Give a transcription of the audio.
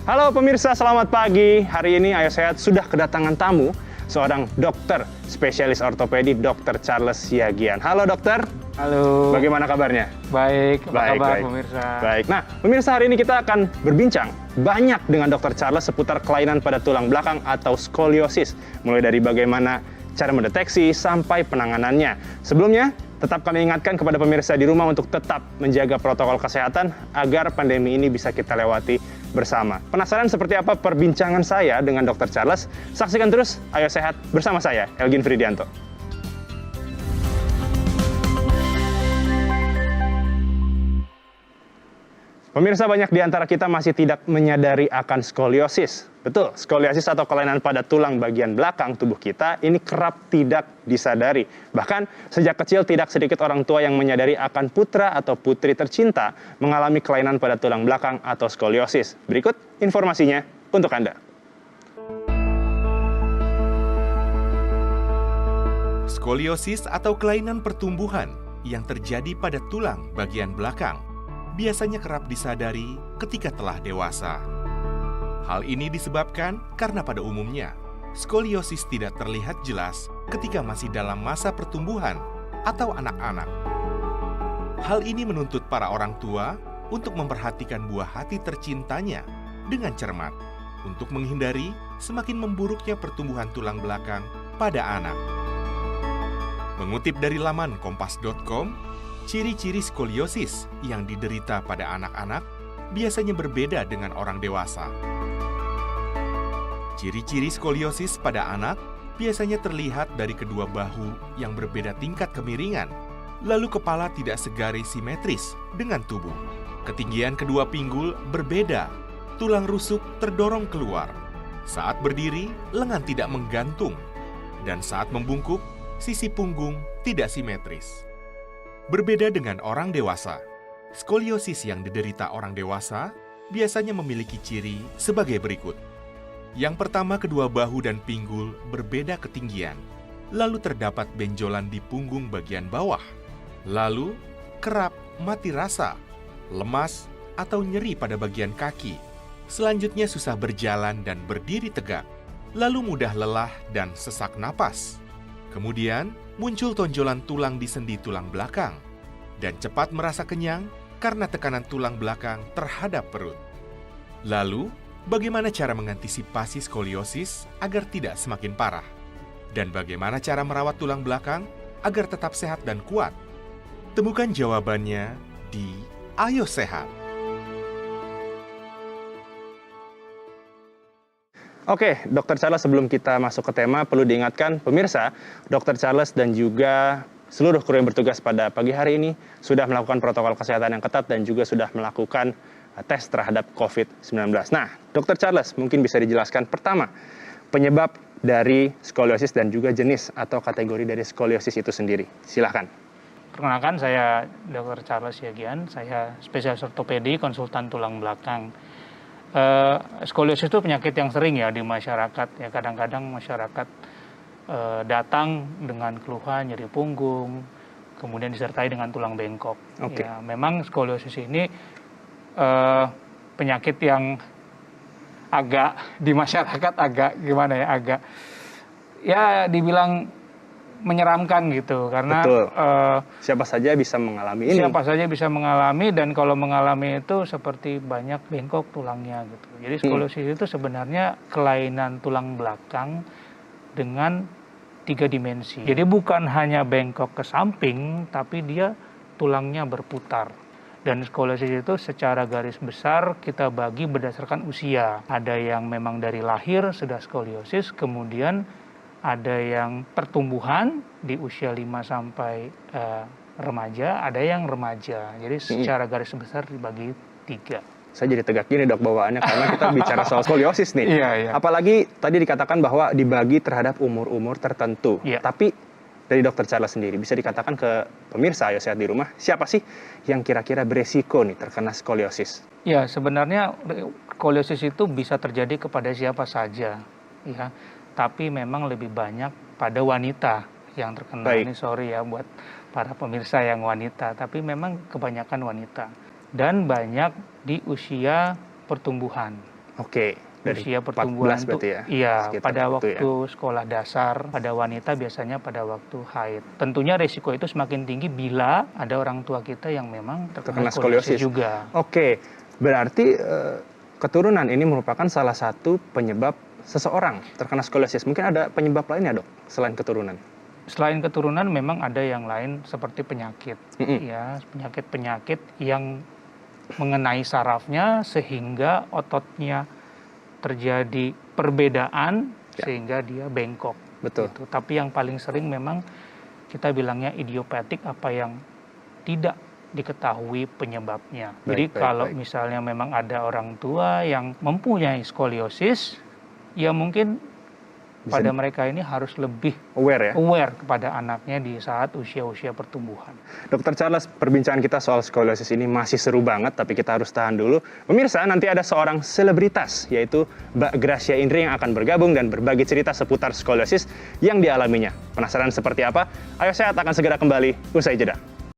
Halo pemirsa, selamat pagi. Hari ini Ayo Sehat sudah kedatangan tamu, seorang dokter spesialis ortopedi, Dr. Charles Siagian. Halo dokter. Halo. Bagaimana kabarnya? Baik, apa kabar baik. pemirsa? Baik. Nah, pemirsa, hari ini kita akan berbincang banyak dengan Dr. Charles seputar kelainan pada tulang belakang atau skoliosis. Mulai dari bagaimana cara mendeteksi sampai penanganannya. Sebelumnya, tetap kami ingatkan kepada pemirsa di rumah untuk tetap menjaga protokol kesehatan agar pandemi ini bisa kita lewati bersama. Penasaran seperti apa perbincangan saya dengan Dr. Charles? Saksikan terus Ayo Sehat bersama saya, Elgin Fridianto. Pemirsa, banyak di antara kita masih tidak menyadari akan skoliosis. Betul, skoliosis atau kelainan pada tulang bagian belakang tubuh kita ini kerap tidak disadari. Bahkan sejak kecil tidak sedikit orang tua yang menyadari akan putra atau putri tercinta mengalami kelainan pada tulang belakang atau skoliosis. Berikut informasinya untuk Anda. Skoliosis atau kelainan pertumbuhan yang terjadi pada tulang bagian belakang biasanya kerap disadari ketika telah dewasa. Hal ini disebabkan karena pada umumnya, skoliosis tidak terlihat jelas ketika masih dalam masa pertumbuhan atau anak-anak. Hal ini menuntut para orang tua untuk memperhatikan buah hati tercintanya dengan cermat untuk menghindari semakin memburuknya pertumbuhan tulang belakang pada anak. Mengutip dari laman kompas.com, ciri-ciri skoliosis yang diderita pada anak-anak biasanya berbeda dengan orang dewasa. Ciri-ciri skoliosis pada anak biasanya terlihat dari kedua bahu yang berbeda tingkat kemiringan, lalu kepala tidak segaris simetris dengan tubuh. Ketinggian kedua pinggul berbeda, tulang rusuk terdorong keluar. Saat berdiri, lengan tidak menggantung, dan saat membungkuk, sisi punggung tidak simetris. Berbeda dengan orang dewasa, skoliosis yang diderita orang dewasa biasanya memiliki ciri sebagai berikut. Yang pertama, kedua bahu dan pinggul berbeda ketinggian, lalu terdapat benjolan di punggung bagian bawah, lalu kerap mati rasa, lemas, atau nyeri pada bagian kaki. Selanjutnya susah berjalan dan berdiri tegak, lalu mudah lelah dan sesak napas. Kemudian, muncul tonjolan tulang di sendi tulang belakang, dan cepat merasa kenyang karena tekanan tulang belakang terhadap perut. Lalu, bagaimana cara mengantisipasi skoliosis agar tidak semakin parah? Dan bagaimana cara merawat tulang belakang agar tetap sehat dan kuat? Temukan jawabannya di Ayo Sehat. Oke, Dr. Charles, sebelum kita masuk ke tema, perlu diingatkan pemirsa, Dr. Charles dan juga seluruh kru yang bertugas pada pagi hari ini sudah melakukan protokol kesehatan yang ketat dan juga sudah melakukan tes terhadap COVID-19. Nah, Dr. Charles, mungkin bisa dijelaskan pertama, penyebab dari skoliosis dan juga jenis atau kategori dari skoliosis itu sendiri. Silahkan. Perkenalkan, saya Dr. Charles Siagian, saya spesialis ortopedi, konsultan tulang belakang. Skoliosis itu penyakit yang sering ya di masyarakat. Ya, kadang-kadang masyarakat datang dengan keluhan nyeri punggung, kemudian disertai dengan tulang bengkok. Okay. Ya, memang skoliosis ini penyakit yang agak di masyarakat agak gimana ya, agak ya dibilang menyeramkan gitu, karena siapa saja bisa mengalami ini. Siapa saja bisa mengalami, dan kalau mengalami itu seperti banyak bengkok tulangnya gitu. Jadi skoliosis itu sebenarnya kelainan tulang belakang dengan 3 dimensi. Jadi bukan hanya bengkok ke samping, tapi dia tulangnya berputar. Dan skoliosis itu secara garis besar kita bagi berdasarkan usia. Ada yang memang dari lahir sudah skoliosis, kemudian ada yang pertumbuhan di usia 5 sampai remaja, ada yang remaja. Jadi secara garis besar dibagi 3. Saya jadi tegak gini dok bawaannya karena kita bicara soal skoliosis nih. Iya. Apalagi tadi dikatakan bahwa dibagi terhadap umur-umur tertentu. Iya. Tapi dari Dr. Charles sendiri bisa dikatakan ke pemirsa Ayo Sehat di rumah, siapa sih yang kira-kira beresiko nih terkena skoliosis? Ya, sebenarnya skoliosis itu bisa terjadi kepada siapa saja, ya. Tapi memang lebih banyak pada wanita yang terkena. Baik. Ini sorry ya buat para pemirsa yang wanita, tapi memang kebanyakan wanita. Dan banyak di usia pertumbuhan. Oke, dari Usia pertumbuhan 14 itu berarti ya? iya, Sekitar pada itu waktu sekolah dasar, pada wanita biasanya pada waktu haid. Tentunya resiko itu semakin tinggi bila ada orang tua kita yang memang terkena skoliosis juga. Oke, berarti keturunan ini merupakan salah satu penyebab seseorang terkena skoliosis. Mungkin ada penyebab lainnya, Dok, selain keturunan? Selain keturunan memang ada yang lain seperti penyakit, ya, penyakit-penyakit yang mengenai sarafnya sehingga ototnya terjadi perbedaan sehingga dia bengkok. Betul. Gitu. Tapi yang paling sering memang kita bilangnya idiopatik, apa yang tidak diketahui penyebabnya. Jadi kalau misalnya memang ada orang tua yang mempunyai skoliosis, ya mungkin pada mereka ini harus lebih aware kepada anaknya di saat usia-usia pertumbuhan. Dokter Charles, perbincangan kita soal skoliosis ini masih seru banget, tapi kita harus tahan dulu. Pemirsa, nanti ada seorang selebritas, yaitu Mbak Gracia Indri yang akan bergabung dan berbagi cerita seputar skoliosis yang dialaminya. Penasaran seperti apa? Ayo Sehat akan segera kembali usai jeda.